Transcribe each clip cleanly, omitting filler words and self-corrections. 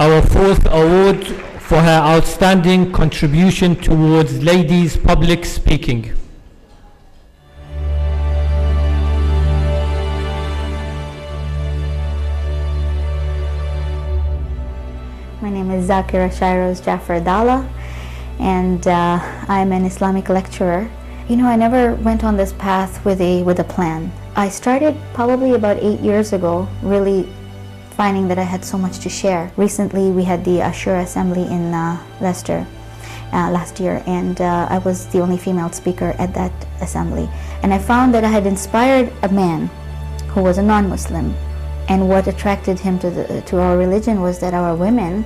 our fourth award for her outstanding contribution towards ladies' public speaking. My name is Sheyroze Jaffer, and I'm an Islamic lecturer. You know, I never went on this path with a plan. I started probably about 8 years ago, really finding that I had so much to share. Recently, we had the Ashura Assembly in Leicester last year, and I was the only female speaker at that assembly. And I found that I had inspired a man who was a non-Muslim. And what attracted him to our religion was that our women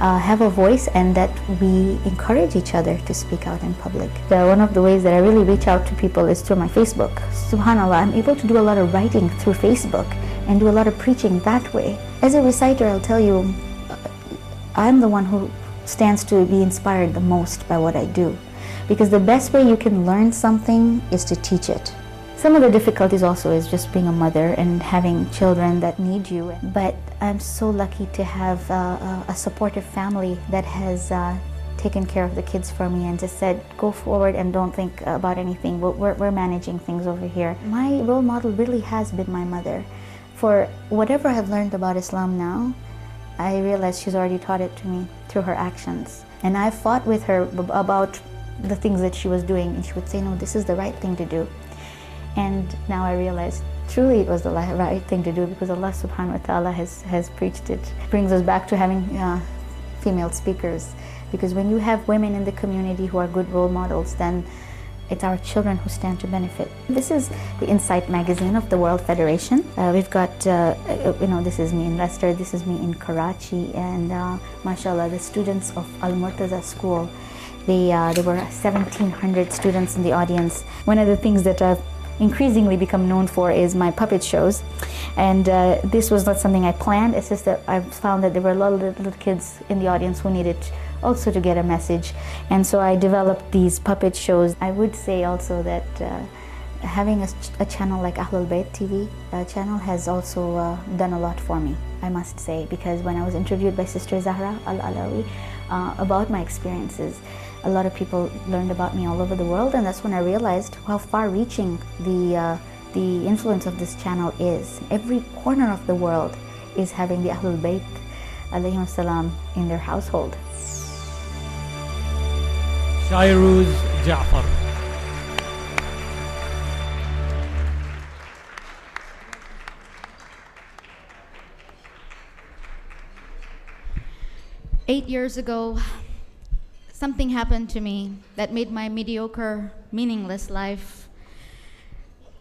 have a voice and that we encourage each other to speak out in public. One of the ways that I really reach out to people is through my Facebook. SubhanAllah, I'm able to do a lot of writing through Facebook and do a lot of preaching that way. As a reciter, I'll tell you, I'm the one who stands to be inspired the most by what I do. Because the best way you can learn something is to teach it. Some of the difficulties also is just being a mother and having children that need you. But I'm so lucky to have a supportive family that has taken care of the kids for me and just said, go forward and don't think about anything. We're managing things over here. My role model really has been my mother. For whatever I've learned about Islam now, I realize she's already taught it to me through her actions. And I fought with her about the things that she was doing, and she would say, no, this is the right thing to do. And now I realize truly it was the right thing to do, because Allah subhanahu wa ta'ala has preached it. Brings us back to having female speakers, because when you have women in the community who are good role models, then it's our children who stand to benefit. This is the Insight magazine of the World Federation. We've got, this is me in Leicester, this is me in Karachi, and mashallah, the students of Al-Murtaza School, there were 1,700 students in the audience. One of the things that I've increasingly become known for is my puppet shows, and this was not something I planned. It's just that I found that there were a lot of little kids in the audience who needed also to get a message, and so I developed these puppet shows. I would say also that having a channel like Ahlulbayt TV channel has also done a lot for me, I must say, because when I was interviewed by Sister Zahra Al-Alawi about my experiences, a lot of people learned about me all over the world, and that's when I realized how far-reaching the influence of this channel is. Every corner of the world is having the Ahlul Bayt alayhim salam in their household. Sheyroze Jaffer. Eight years ago, something happened to me that made my mediocre, meaningless life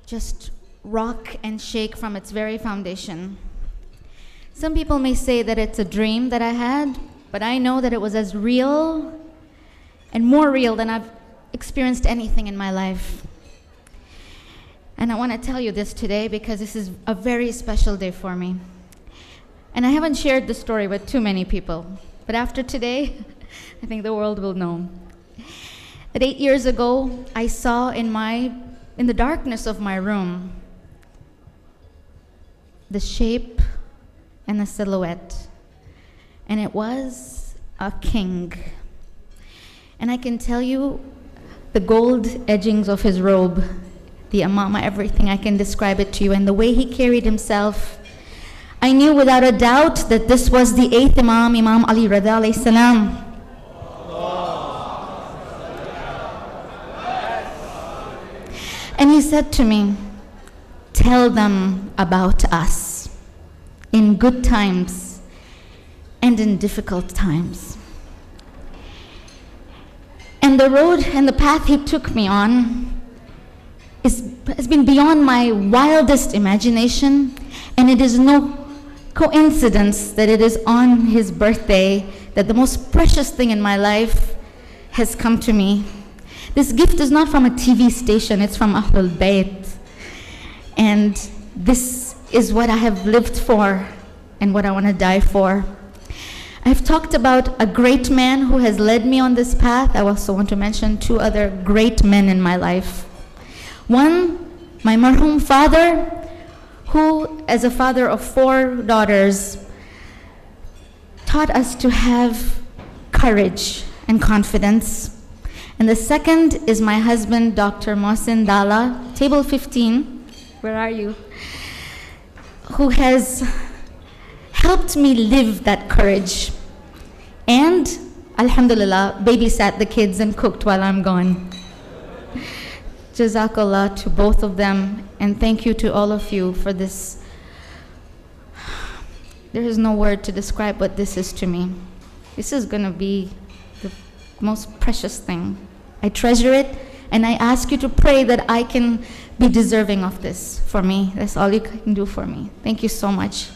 just rock and shake from its very foundation. Some people may say that it's a dream that I had, but I know that it was as real and more real than I've experienced anything in my life. And I want to tell you this today because this is a very special day for me. And I haven't shared the story with too many people, but after today, I think the world will know. That 8 years ago, I saw in the darkness of my room, the shape and the silhouette, and it was a king. And I can tell you the gold edgings of his robe, the amama, everything, I can describe it to you, and the way he carried himself. I knew without a doubt that this was the 8th Imam, Imam Ali Rida alayhi salam. And he said to me, tell them about us in good times and in difficult times. And the road and the path he took me on has been beyond my wildest imagination, and it is no coincidence that it is on his birthday that the most precious thing in my life has come to me. This gift is not from a TV station, it's from Ahlul Bayt. And this is what I have lived for and what I want to die for. I've talked about a great man who has led me on this path. I also want to mention 2 other great men in my life. One, my marhum father, who, as a father of 4 daughters, taught us to have courage and confidence. And the second is my husband, Dr. Mohsin Dala, table 15, where are you? Who has helped me live that courage. And, alhamdulillah, babysat the kids and cooked while I'm gone. Jazakallah to both of them, and thank you to all of you for this. There is no word to describe what this is to me. This is going to be the most precious thing. I treasure it, and I ask you to pray that I can be deserving of this for me. That's all you can do for me. Thank you so much.